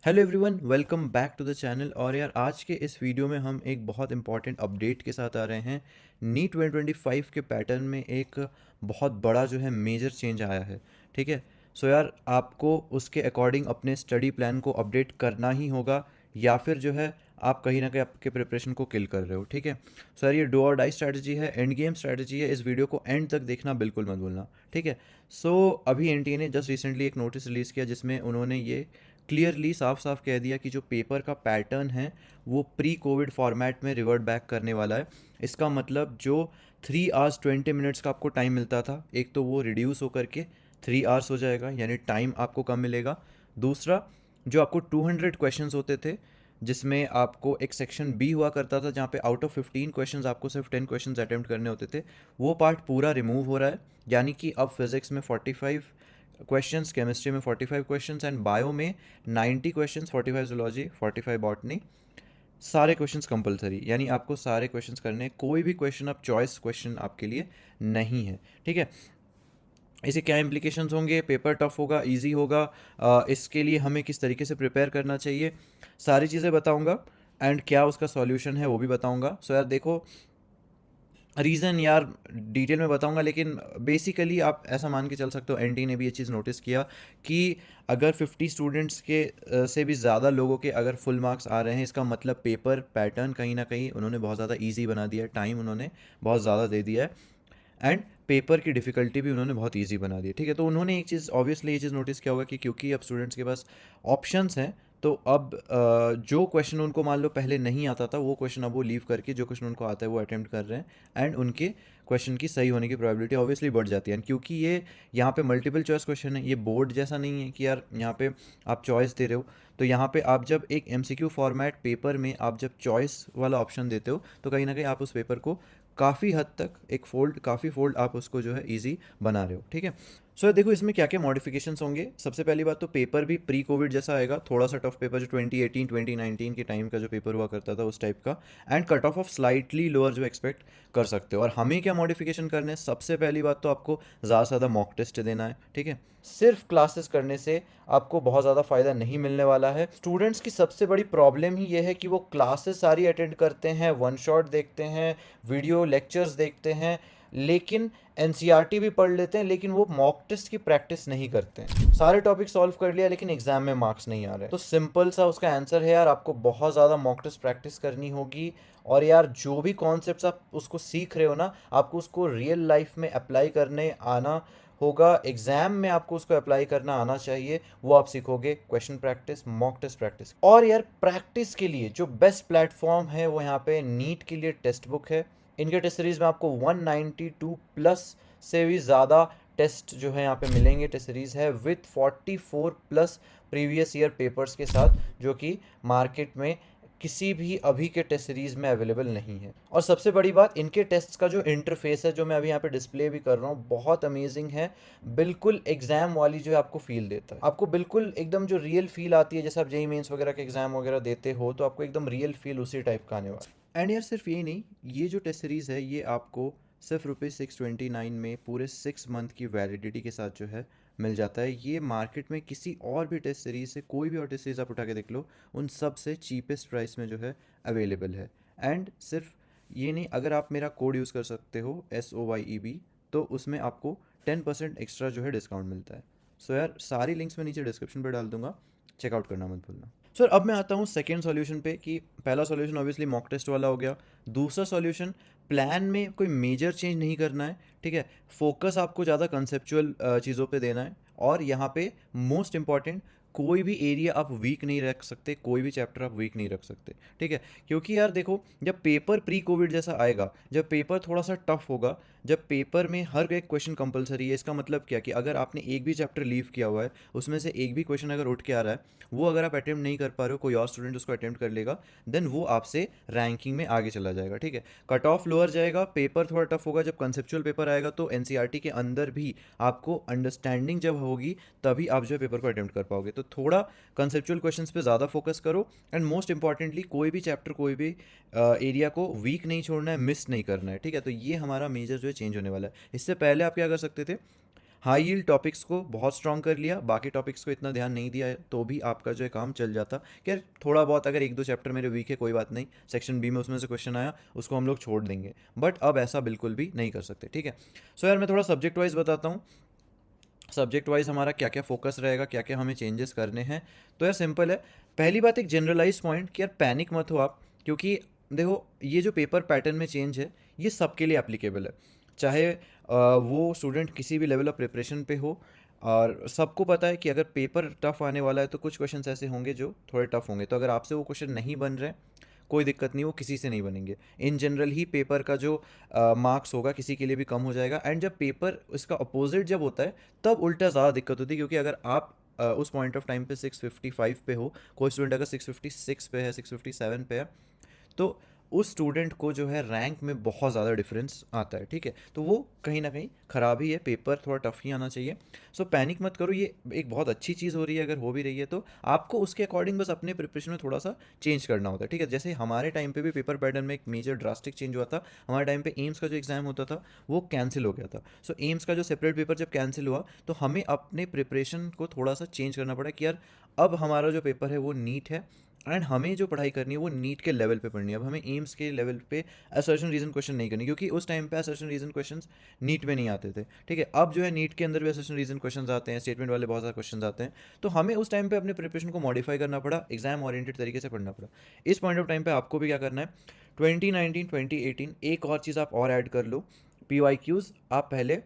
Hello everyone, welcome back to the channel. और यार, आज के इस वीडियो में हम एक बहुत इंपॉर्टेंट अपडेट के साथ आ रहे हैं। नीट 2025 के पैटर्न में एक बहुत बड़ा जो है मेजर चेंज आया है। ठीक है। सो यार, आपको उसके अकॉर्डिंग अपने स्टडी प्लान को अपडेट करना ही होगा, या फिर जो है आप कहीं ना कहीं आपके प्रिपरेशन को किल कर रहे हो। ठीक है। सो यार, ये डू और डाई स्ट्रैटेजी है, एंड गेम स्ट्रैटेजी है। इस वीडियो को एंड तक देखना बिल्कुल मत भूलना। ठीक है। सो अभी एनटीए ने जस्ट रिसेंटली एक नोटिस रिलीज़ किया जिसमें उन्होंने ये क्लियरली साफ साफ कह दिया कि जो पेपर का पैटर्न है वो प्री कोविड फॉर्मेट में रिवर्ट बैक करने वाला है। इसका मतलब जो 3 hours 20 minutes का आपको टाइम मिलता था, एक तो वो रिड्यूस होकर के 3 hours हो जाएगा, यानी टाइम आपको कम मिलेगा। दूसरा, जो आपको 200 क्वेश्चंस होते थे, जिसमें आपको एक सेक्शन बी हुआ करता था जहाँ पे आउट ऑफ 15 क्वेश्चंस आपको सिर्फ 10 क्वेश्चंस अटेम्प्ट करने होते थे, वो पार्ट पूरा रिमूव हो रहा है। यानी कि अब फिजिक्स में 45 क्वेश्चंस, केमिस्ट्री में 45 क्वेश्चंस एंड बायो में 90 क्वेश्चंस, 45 जूलॉजी, 45 बॉटनी। सारे क्वेश्चंस कंपलसरी, यानी आपको सारे क्वेश्चंस करने हैं। कोई भी क्वेश्चन अब चॉइस क्वेश्चन आपके लिए नहीं है। ठीक है। इसे क्या इम्प्लीकेशंस होंगे, पेपर टफ होगा, इजी होगा, इसके लिए हमें किस तरीके से प्रिपेयर करना चाहिए, सारी चीज़ें बताऊंगा। एंड क्या उसका सॉल्यूशन है वो भी बताऊंगा। सो यार देखो, रीज़न यार डिटेल में बताऊंगा, लेकिन बेसिकली आप ऐसा मान के चल सकते हो, एनटी ने भी ये चीज़ नोटिस किया कि अगर 50 स्टूडेंट्स के से भी ज़्यादा लोगों के अगर फुल मार्क्स आ रहे हैं, इसका मतलब पेपर पैटर्न कहीं ना कहीं उन्होंने बहुत ज़्यादा इजी बना दिया है, टाइम उन्होंने बहुत ज़्यादा दे दिया है, एंड पेपर की डिफ़िकल्टी भी उन्होंने बहुत ईजी बना दी है। ठीक है। तो उन्होंने एक चीज़ ऑब्वियसली ये चीज़ नोटिस किया होगा कि क्योंकि अब स्टूडेंट्स के पास ऑप्शंस हैं, तो अब जो क्वेश्चन उनको मान लो पहले नहीं आता था, वो क्वेश्चन अब वो लीव करके जो क्वेश्चन उनको आता है वो अटेम्प्ट कर रहे हैं, एंड उनके क्वेश्चन की सही होने की प्रोबेबिलिटी ऑब्वियसली बढ़ जाती है। क्योंकि ये यहाँ पे मल्टीपल चॉइस क्वेश्चन है, ये बोर्ड जैसा नहीं है कि यार यहाँ पे आप चॉइस दे रहे हो। तो यहाँ पे आप जब एक एमसीक्यू फॉर्मेट पेपर में आप जब चॉइस वाला ऑप्शन देते हो, तो कहीं ना कहीं आप उस पेपर को काफ़ी हद तक एक फोल्ड, काफ़ी फोल्ड आप उसको जो है ईजी बना रहे हो। ठीक है। सो देखो, इसमें क्या क्या मॉडिफिकेशंस होंगे। सबसे पहली बात तो पेपर भी प्री कोविड जैसा आएगा, थोड़ा सा टफ पेपर जो 2018 2019 के टाइम का जो पेपर हुआ करता था उस टाइप का, and cut off slightly lower जो एक्सपेक्ट कर सकते हो। और हमें क्या मॉडिफिकेशन करने हैं, सबसे पहली बात तो आपको ज़्यादा से ज़्यादा मॉक टेस्ट देना है। ठीक है। सिर्फ क्लासेस करने से आपको बहुत ज़्यादा फ़ायदा नहीं मिलने वाला है। स्टूडेंट्स की सबसे बड़ी प्रॉब्लम ही ये है कि वो क्लासेस सारी अटेंड करते हैं, वन शॉट देखते हैं, वीडियो लेक्चर्स देखते हैं, लेकिन एनसीईआरटी भी पढ़ लेते हैं, लेकिन वो मॉक टेस्ट की प्रैक्टिस नहीं करते हैं। सारे टॉपिक सॉल्व कर लिया लेकिन एग्जाम में मार्क्स नहीं आ रहे। तो सिंपल सा उसका आंसर है यार, आपको बहुत ज़्यादा मॉक टेस्ट प्रैक्टिस करनी होगी। और यार, जो भी कॉन्सेप्ट्स आप उसको सीख रहे हो ना, आपको उसको रियल लाइफ में अप्लाई करने आना होगा। एग्जाम में आपको उसको अप्लाई करना आना चाहिए। वो आप सीखोगे question practice, mock test practice. और यार, प्रैक्टिस के लिए जो बेस्ट प्लेटफॉर्म है वो यहाँ पे नीट के लिए टेक्स्ट बुक है। इनके टेस्ट सीरीज में आपको 192 प्लस से भी ज़्यादा टेस्ट जो है यहाँ पे मिलेंगे। टेस्ट सीरीज है with 44 plus previous year papers के साथ, जो कि मार्केट में किसी भी अभी के टेस्ट सीरीज में अवेलेबल नहीं है। और सबसे बड़ी बात, इनके टेस्ट का जो इंटरफेस है, जो मैं अभी यहाँ पे डिस्प्ले भी कर रहा हूँ, बहुत अमेजिंग है। बिल्कुल एग्जाम वाली जो है आपको फील देता है। आपको बिल्कुल एकदम जो रियल फील आती है, जैसे आप जेई मेंस वगैरह के एग्जाम वगैरह देते हो, तो आपको एकदम रियल फील उसी टाइप का आने वाला है। एंड यार, सिर्फ यही नहीं, ये जो टेस्ट सीरीज़ है ये आपको सिर्फ ₹629 में पूरे 6 मंथ की वैलिडिटी के साथ जो है मिल जाता है। ये मार्केट में किसी और भी टेस्ट सीरीज से, कोई भी और टेस्ट सीरीज आप उठा के देख लो, उन सब से चीपेस्ट प्राइस में जो है अवेलेबल है। एंड सिर्फ ये नहीं, अगर आप मेरा कोड यूज़ कर सकते हो SOYEB, तो उसमें आपको 10% एक्स्ट्रा जो है डिस्काउंट मिलता है। सो यार, सारी लिंक्स मैं नीचे डिस्क्रिप्शन पर डाल दूंगा, चेकआउट करना मत भूलना। सर अब मैं आता हूँ सेकेंड सॉल्यूशन पे, कि पहला सॉल्यूशन ऑब्वियसली मॉक टेस्ट वाला हो गया। दूसरा सॉल्यूशन, प्लान में कोई मेजर चेंज नहीं करना है। ठीक है। फोकस आपको ज़्यादा कंसेप्चुअल चीज़ों पे देना है। और यहाँ पे मोस्ट इंपॉर्टेंट, कोई भी एरिया आप वीक नहीं रख सकते, कोई भी चैप्टर आप वीक नहीं रख सकते। ठीक है। क्योंकि यार देखो, जब पेपर प्री कोविड जैसा आएगा, जब पेपर थोड़ा सा टफ होगा, जब पेपर में हर एक क्वेश्चन कंपलसरी है, इसका मतलब क्या कि अगर आपने एक भी चैप्टर लीव किया हुआ है, उसमें से एक भी क्वेश्चन अगर उठ के आ रहा है, वो अगर आप अटेम्प्ट नहीं कर पा रहे हो, कोई और स्टूडेंट उसको अटेम्प्ट कर लेगा, देन वो आपसे रैंकिंग में आगे चला जाएगा। ठीक है। कट ऑफ लोअर जाएगा, पेपर थोड़ा टफ होगा। जब कंसेप्चुअल पेपर आएगा तो एनसीईआरटी के अंदर भी आपको अंडरस्टैंडिंग जब होगी, तभी आप जो है पेपर को अटेम्प्ट कर पाओगे। तो थोड़ा कंसेप्चुअल क्वेश्चंस पे ज़्यादा फोकस करो। एंड मोस्ट इंपॉर्टेंटली, कोई भी चैप्टर, कोई भी एरिया को वीक नहीं छोड़ना है, मिस नहीं करना है। ठीक है। तो ये हमारा मेजर जो है चेंज होने वाला है। इससे पहले आप क्या कर सकते थे, हाई यील्ड टॉपिक्स को बहुत स्ट्रॉन्ग कर लिया, बाकी टॉपिक्स को इतना ध्यान नहीं दिया है, तो भी आपका जो है काम चल जाता कि यार थोड़ा बहुत अगर एक दो चैप्टर मेरे वीक है कोई बात नहीं, सेक्शन बी में उसमें से क्वेश्चन आया उसको हम लोग छोड़ देंगे, बट अब ऐसा बिल्कुल भी नहीं कर सकते, ठीक है। सो यार मैं थोड़ा सब्जेक्ट वाइज बताता हूँ, सब्जेक्ट वाइज हमारा क्या क्या फोकस रहेगा, क्या क्या हमें चेंजेस करने हैं। तो यार सिंपल है, पहली बात एक जनरलाइज पॉइंट कि यार पैनिक मत हो आप, क्योंकि देखो ये जो पेपर पैटर्न में चेंज है ये सबके लिए एप्लीकेबल है, चाहे वो स्टूडेंट किसी भी लेवल ऑफ प्रिपरेशन पे हो। और सबको पता है कि अगर पेपर टफ आने वाला है तो कुछ क्वेश्चन ऐसे होंगे जो थोड़े टफ होंगे, तो अगर आपसे वो क्वेश्चन नहीं बन रहे कोई दिक्कत नहीं, वो किसी से नहीं बनेंगे। इन जनरल ही पेपर का जो मार्क्स होगा किसी के लिए भी कम हो जाएगा, एंड जब पेपर इसका अपोजिट जब होता है तब उल्टा ज़्यादा दिक्कत होती है, क्योंकि अगर आप उस पॉइंट ऑफ टाइम पे 655 पे हो, कोई स्टूडेंट अगर 656 पे है, 657 पे है, तो उस स्टूडेंट को जो है रैंक में बहुत ज़्यादा डिफरेंस आता है, ठीक है। तो वो कहीं ना कहीं ख़राब ही है, पेपर थोड़ा टफ ही आना चाहिए। सो पैनिक मत करो, ये एक बहुत अच्छी चीज़ हो रही है, अगर हो भी रही है तो आपको उसके अकॉर्डिंग बस अपने प्रिपरेशन में थोड़ा सा चेंज करना होता है, ठीक है। जैसे हमारे टाइम पे भी पेपर पैटर्न में एक मेजर ड्रास्टिक चेंज हुआ था, हमारे टाइम पे एम्स का जो एग्ज़ाम होता था वो कैंसिल हो गया था। सो एम्स का जो सेपरेट पेपर जब कैंसिल हुआ तो हमें अपने प्रिपरेशन को थोड़ा सा चेंज करना पड़ा कि यार अब हमारा जो पेपर है वो नीट है, एंड हमें जो पढ़ाई करनी है वो नीट के लेवल पे पढ़नी है। अब हमें एम्स के लेवल पे असर्शन रीजन क्वेश्चन नहीं करनी, क्योंकि उस टाइम पे असर्शन रीजन क्वेश्चंस नीट में नहीं आते थे, ठीक है। अब जो है नीट के अंदर भी असर्शन रीजन क्वेश्चंस आते हैं, स्टेटमेंट वाले बहुत सारे क्वेश्चंस आते हैं, तो हमें उस टाइम पे अपने प्रिपरेशन को मॉडिफाई करना पड़ा, एग्जाम ओरिएंटेड तरीके से पढ़ना पड़ा। इस पॉइंट ऑफ टाइम पे आपको भी क्या करना है, 2019 2018 एक और चीज़ आप और ऐड कर लो, PYQs आप पहले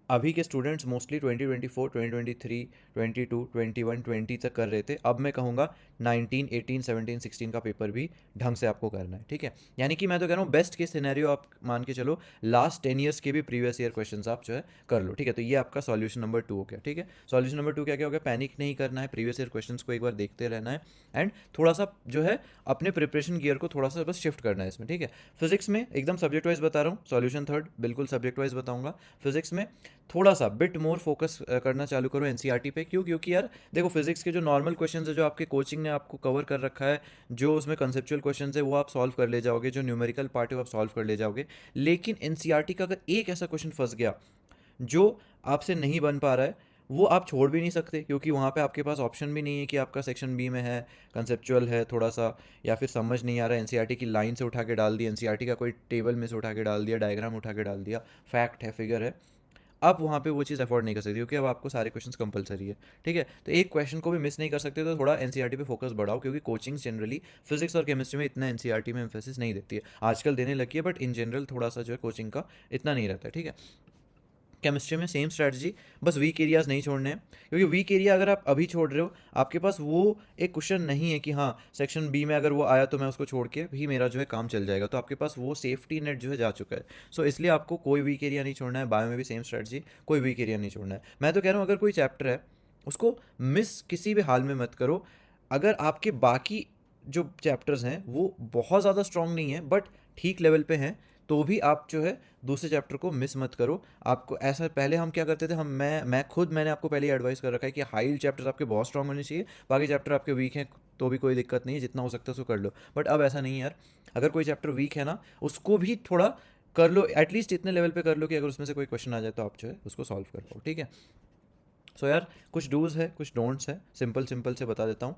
अभी के स्टूडेंट्स मोस्टली 2024 2023 22 21 20 तक कर रहे थे, अब मैं कहूँगा 19 18 17 16 का पेपर भी ढंग से आपको करना है, ठीक है। यानी कि मैं तो कह रहा हूँ बेस्ट के सिनेरियो आप मान के चलो, लास्ट 10 ईयर्स के भी प्रीवियस ईयर क्वेश्चंस आप जो है कर लो, ठीक है। तो ये आपका सॉल्यूशन नंबर 2 हो गया, ठीक है। सॉल्यूशन नंबर 2 क्या क्या हो गया, पैनिक नहीं करना है, प्रीवियस ईयर क्वेश्चंस को एक बार देखते रहना है, एंड थोड़ा सा जो है अपने प्रिपरेशन गियर को थोड़ा सा बस शिफ्ट करना है इसमें, ठीक है। फिजिक्स में एकदम सब्जेक्ट वाइज बता रहा हूँ, सॉल्यूशन थर्ड बिल्कुल सब्जेक्ट वाइज बताऊंगा। फिजिक्स में थोड़ा सा बिट मोर फोकस करना चालू करो एनसीईआरटी पे, क्यों, क्योंकि यार देखो फिजिक्स के जो नॉर्मल क्वेश्चंस है जो आपके कोचिंग ने आपको कवर कर रखा है, जो उसमें कंसेप्चुअल क्वेश्चंस है वो आप सॉल्व कर ले जाओगे, जो न्यूमेरिकल पार्ट है वो आप सॉल्व कर ले जाओगे। लेकिन एनसीईआरटी का अगर एक ऐसा क्वेश्चन फंस गया जो आपसे नहीं बन पा रहा है, वो आप छोड़ भी नहीं सकते, क्योंकि वहाँ पे आपके पास ऑप्शन भी नहीं है कि आपका सेक्शन बी में है, कंसेप्चुअल है थोड़ा सा, या फिर समझ नहीं आ रहा है, एनसीईआरटी की लाइन से उठा के डाल दिया, एनसीईआरटी का कोई टेबल में से उठा के डाल दिया, डायग्राम उठा के डाल दिया, फैक्ट है, फिगर है, आप वहाँ पे वो चीज़ अफोर्ड नहीं कर सकते, क्योंकि अब आपको सारे क्वेश्चंस कंपलसरी है, ठीक है। तो एक क्वेश्चन को भी मिस नहीं कर सकते, तो थोड़ा एनसीईआरटी पे फोकस बढ़ाओ, क्योंकि कोचिंग जनरली फिजिक्स और केमिस्ट्री में इतना एनसीईआरटी में एम्फेसिस नहीं देती है, आजकल देने लगी है, बट इन जनरल थोड़ा सा जो है कोचिंग का इतना नहीं रहता है, ठीक है। केमिस्ट्री में सेम स्ट्रैटेजी, बस वीक एरियाज नहीं छोड़ने हैं, क्योंकि वीक एरिया अगर आप अभी छोड़ रहे हो, आपके पास वो एक क्वेश्चन नहीं है कि हाँ सेक्शन बी में अगर वो आया तो मैं उसको छोड़ के भी मेरा जो है काम चल जाएगा, तो आपके पास वो सेफ्टी नेट जो है जा चुका है। सो इसलिए आपको कोई वीक एरिया नहीं छोड़ना है, बायो में भी सेम स्ट्रैटेजी, कोई वीक एरिया नहीं छोड़ना है। मैं तो कह रहा हूँ अगर कोई चैप्टर है उसको मिस किसी भी हाल में मत करो, अगर आपके बाकी जो चैप्टर्स हैं वो बहुत ज़्यादा स्ट्रॉन्ग नहीं है बट ठीक लेवल पे हैं, तो भी आप जो है दूसरे चैप्टर को मिस मत करो। आपको ऐसा पहले हम क्या करते थे, मैं खुद मैंने आपको पहले ही एडवाइस कर रखा है कि हाई चैप्टर्स आपके बहुत स्ट्रॉन्ग होने चाहिए, बाकी चैप्टर आपके वीक हैं तो भी कोई दिक्कत नहीं है, जितना हो सकता है उसको कर लो। बट अब ऐसा नहीं है यार, अगर कोई चैप्टर वीक है ना उसको भी थोड़ा कर लो, एटलीस्ट इतने लेवल पे कर लो कि अगर उसमें से कोई क्वेश्चन आ जाए तो आप जो है उसको सॉल्व कर पाओ, ठीक है। सो यार कुछ डूज़ है कुछ डोंट्स है, सिंपल सिंपल से बता देता हूँ।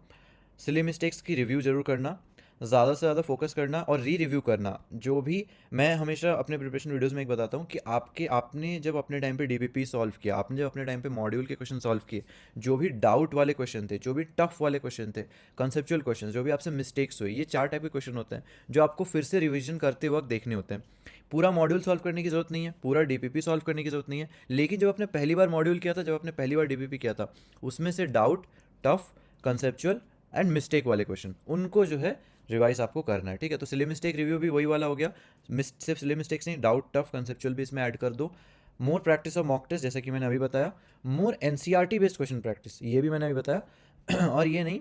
सिली मिस्टेक्स की रिव्यू जरूर करना, ज़्यादा से ज़्यादा फोकस करना और री रिव्यू करना। जो भी मैं हमेशा अपने प्रिपरेशन वीडियोस में एक बताता हूँ कि आपने जब अपने टाइम पे डीपीपी सॉल्व किया, आपने जब अपने टाइम पे मॉड्यूल के क्वेश्चन सॉल्व किए, जो भी डाउट वाले क्वेश्चन थे, जो भी टफ वाले क्वेश्चन थे, कंसेप्चुअल क्वेश्चन, जो भी आपसे मिस्टेक्स हुई, ये 4 टाइप के क्वेश्चन होते हैं जो आपको फिर से रिविजन करते वक्त देखने होते हैं। पूरा मॉड्यूल सॉल्व करने की जरूरत नहीं है, पूरा डीपीपी सॉल्व करने की जरूरत नहीं है, लेकिन जब आपने पहली बार मॉड्यूल किया था, जब आपने पहली बार डीपीपी किया था, उसमें से doubt, tough, conceptual and mistake वाले क्वेश्चन उनको जो है रिवाइज आपको करना है, ठीक है। तो सिली मिस्टेक रिव्यू भी वही वाला हो गया, सिर्फ सिली मिस्टेक्स नहीं, डाउट, टफ, कंसेप्चुअल भी इसमें ऐड कर दो। More practice of mock test, जैसे कि मैंने अभी बताया, more NCERT based question practice, ये भी मैंने अभी बताया। और ये नहीं,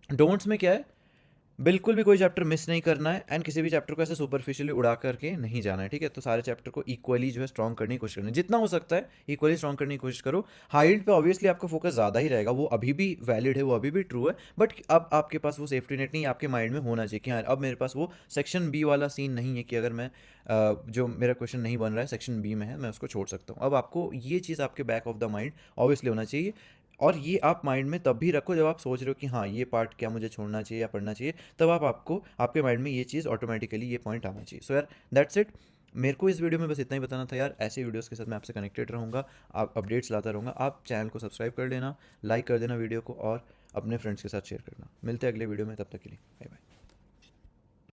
डोंट्स में क्या है, बिल्कुल भी कोई चैप्टर मिस नहीं करना है एंड किसी भी चैप्टर को ऐसे सुपरफिशियली उड़ा करके नहीं जाना है, ठीक है। तो सारे चैप्टर को इक्वली जो है स्ट्रॉन्ग करने की कोशिश करनी है, जितना हो सकता है इक्वली स्ट्रॉन्ग करने की कोशिश करो। हाइट पे ऑब्वियसली आपका फोकस ज़्यादा ही रहेगा, वो अभी भी वैलिड है, वो अभी भी ट्रू है, बट अब आपके पास वो सेफ्टी नेट नहीं, आपके माइंड में होना चाहिए कि हाँ अब मेरे पास वो सेक्शन बी वाला सीन नहीं है कि अगर मैं जो मेरा क्वेश्चन नहीं बन रहा है सेक्शन बी में है, मैं उसको छोड़ सकता हूँ। अब आपको ये चीज़ आपके back of the mind obviously होना चाहिए, और ये आप माइंड में तब भी रखो जब आप सोच रहे हो कि हाँ ये पार्ट क्या मुझे छोड़ना चाहिए या पढ़ना चाहिए, तब आपको आपके माइंड में ये चीज़ ऑटोमेटिकली ये पॉइंट आना चाहिए। सो यार दैट्स इट। मेरे को इस वीडियो में बस इतना ही बताना था यार, ऐसे वीडियोस के साथ मैं आपसे कनेक्टेड रहूँगा, आप अपडेट्स लाता रहूँगा। आप चैनल को सब्सक्राइब कर लेना, लाइक कर देना वीडियो को, और अपने फ्रेंड्स के साथ शेयर करना। मिलते हैं अगले वीडियो में, तब तक के लिए बाय बाय।